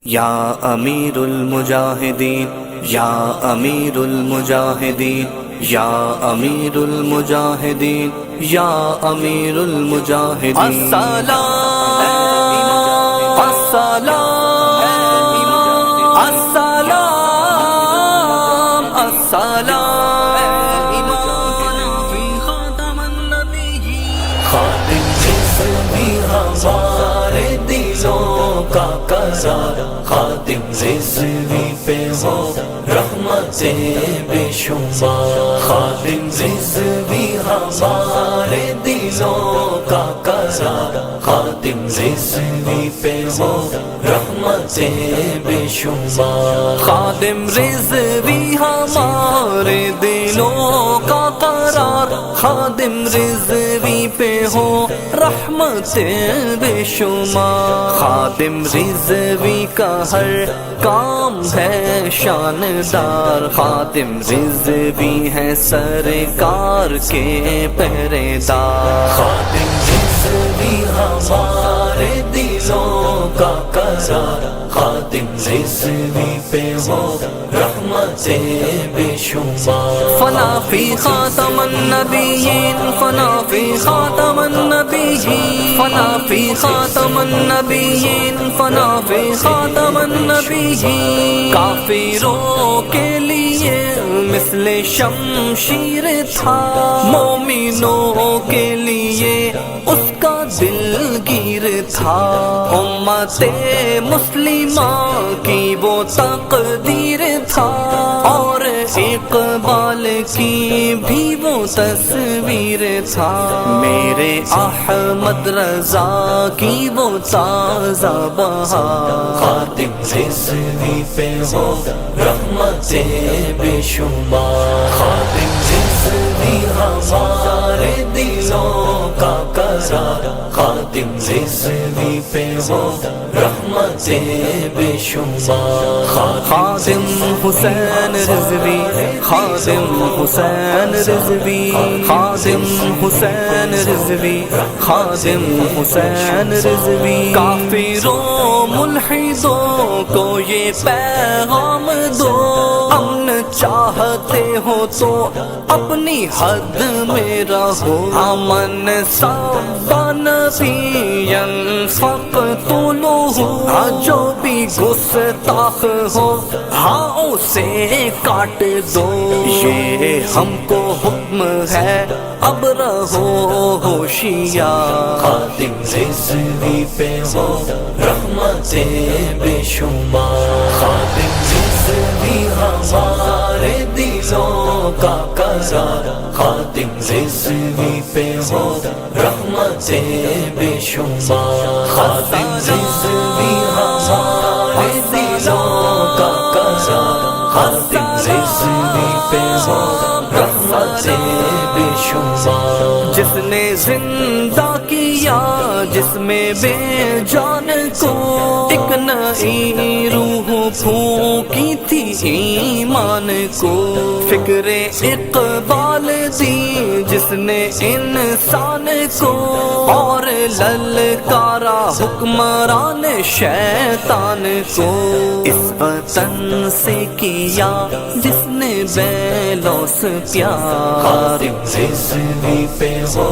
یا امیر المجاہدین یا امیر المجاہدین یا امیر المجاہدین یا امیر المجاہدین السلام السلام السلام السلام فی خاتم النبیین خاتم جسم بھی ہمارے دلوں کا قرار خاتم رضوی پہ ہو رحمتیں بے شمار خاتم رضوی ہمارے دلوں کا قرار خاتم رضوی پہ ہو رحمتیں بے شمار خاتم رضوی ہمارے دلوں کا قرار خاتم رضوی پہ ہو رحمتیں بے شمار خاتم رضوی کا ہر کام ہے شاندار خاتم رضوی ہے سرکار کے پہرے دار خاتم رضوی ہمارے دلوں کا قرار خاتم رضوی پہ ہو رحمتیں بے شمار فنا فی خاتم النبیین فنا فی خاتم النبیین فنا فی خاتم النبیین فنا فی خاتم النبیین کافروں کے لیے مثل شمشیر تھا مومنوں کے لیے اس کا دل گیر تھا امت مسلمہ کی وہ تقدیر تھا اور اقبال کی بھی وہ تصویر تھا میرے احمد رضا کی وہ تازہ بہار خاتم رضوی پہ ہو رحمتیں بے شمار خاتم رضوی ہمارے دلوں کا قرار خاتم رضوی پہ ہو رحمتیں بے شمار خاتم حسین رضوی خاتم حسین رضوی خاتم حسین رضوی خاتم حسین رضوی کافروں ملحدوں کو یہ پیغام دو امن چاہتے ہو تو اپنی حد میں رہو امن نبیًا فاقتلوہ جو بھی گستاخ ہو ہاں اسے کاٹ دو یہ ہم کو حکم ہے اب رہو ہوشیار خاتم رضوی پہ ہو رحمتیں بے شمار خاتم رضوی ہمارے دلوں کا قرار خاتم رضوی پہ ہو رحمتیں بے شمار خاتم رضوی ہمارے دلوں کا قرار خاتم رضوی پہ ہو رحمتیں بے شمار جس نے زندہ کیا جس میں بے جان کو ایک نئی روح پھونکی تھی ایمان کو فکر اقبال دی جس نے انسان کو اور للکارا حکمران شیطان کو اس وطن سے کیا جس نے بیلوس پیار خاتم رضوی پہ ہو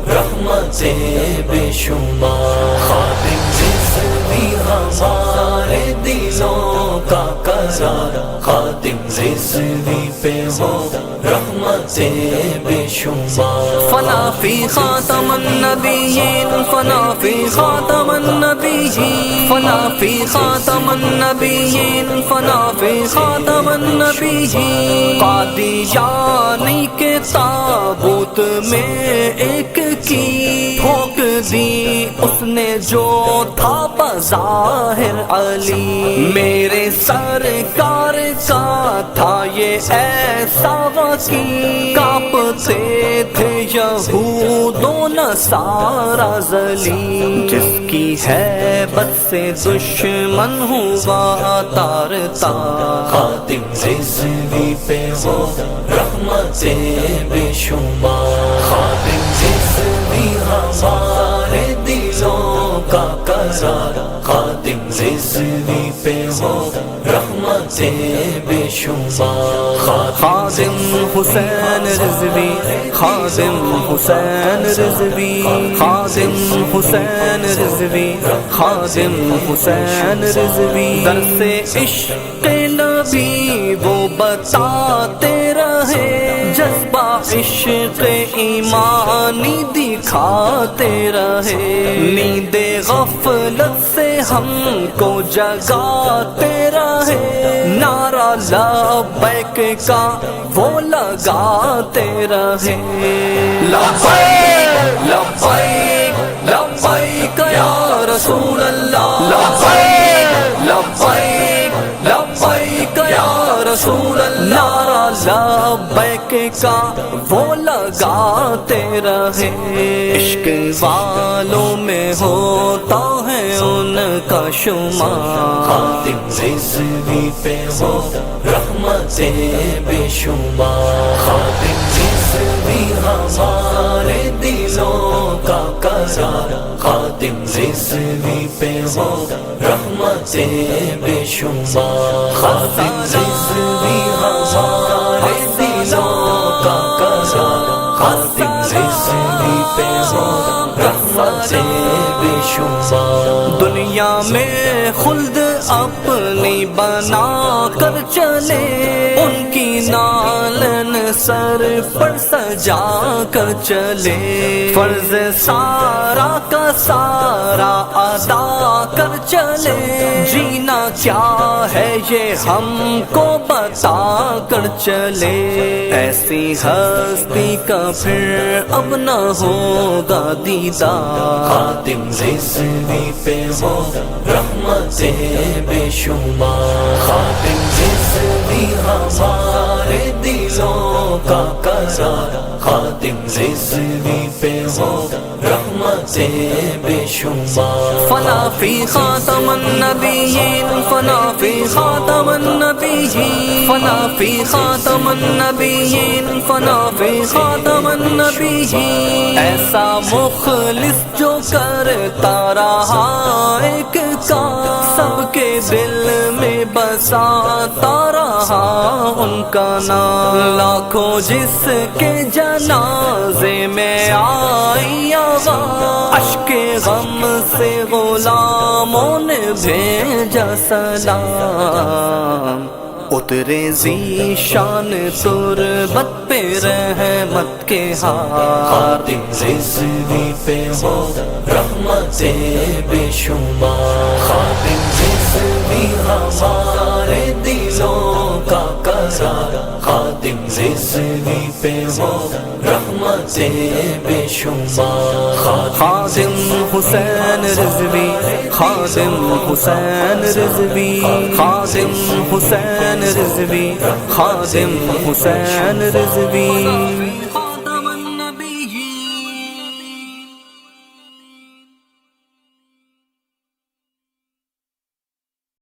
رحمتیں بے شمار خاتم رضوی ہمارے دلوں کا قرار خاتم رضوی پہ ہو رحمتیں بے شمار فنا فی خاتم النبیین فنا فی خاتم النبیین فنا فی خاتم النبیین فنا فی خاتم النبیین قادیانی کے تابوت میں ایک کی ٹھوک دی اس نے جو تھا بظاہر علی میرے سرکار کا تھا یہ ایسا وکیل کانپتے تھے یہود و نصارا ذلیل جس کی ہیبت سے دشمن ہوا تار تار خاتم رضوی پہ ہو رحمتیں بے شمار خاتم رضوی ہمارے دلوں کا قرار، خادم رضوی پہ ہو رحمتیں بے شمار، خادم حسین رضوی، خادم حسین رضوی، خادم حسین رضوی، خادم حسین رضوی، درس عشق نبی وہ بتاتے رہے، جذبہ عشق ایمانی دکھاتے رہے، نیند غفلت سے ہم کو جگاتے رہے، نعرہ لبیک کا وہ لگاتے رہے، لبیک لبیک لبیک یا رسول اللہ، لبیک لبیک لبیک یا رسول اللہ، نعرہ لبیک کا وہ لگاتے رہے، عشق والوں میں ہوتا ہے ان کا شمار، خادم رضوی پہ ہو رحمتیں بے شمار، خادم رضوی ہمارے دلوں کا قرار، خادم رضوی پہ ہو رحمتیں بے شمار، خادم رضوی ہمارے دلوں کا قرار، خادم رضوی پہ ہو رحمتیں بے شمار، دنیا میں خلد اپنی بنا کر چلے، ان کی نالن سر پر سجا کر چلے، فرض سارا کا سارا ادا کر چلے، جینا کیا ہے یہ ہم کو بتا کر چلے، ایسی ہستی کا پھر اب نہ ہوگا دیدار، خادم رضوی پہ ہو رحمتیں بے شمار، خادم رضوی ہمارے دلوں کا قرار، خادم رضوی پہ ہو رحمتیں بے شمار، فنا فی خاتم النبیین، فنا فی خاتم النبیین، فنا فی خاتم النبیین، فنا فی خاتم النبیین، ایسا مخلص جو کرتا رہا ایک کام، سب کے دل میں بساتا رہا ان کا نام، لاکھوں جس کے جنازے میں آئی آواز، اشک غم سے غلاموں نے بھیجا سلام، اترے ذی شان تربت پہ رحمت کے ہار، خادم رضوی پہ ہو رحمتیں بے شمار، خادم رضوی ہمارے دلوں کا قرار، خادم رضوی پہ ہو رحمتیں بے شمار، خادم حسین رضوی، خادم حسین رضوی، خادم حسین رضوی، خادم حسین رضوی۔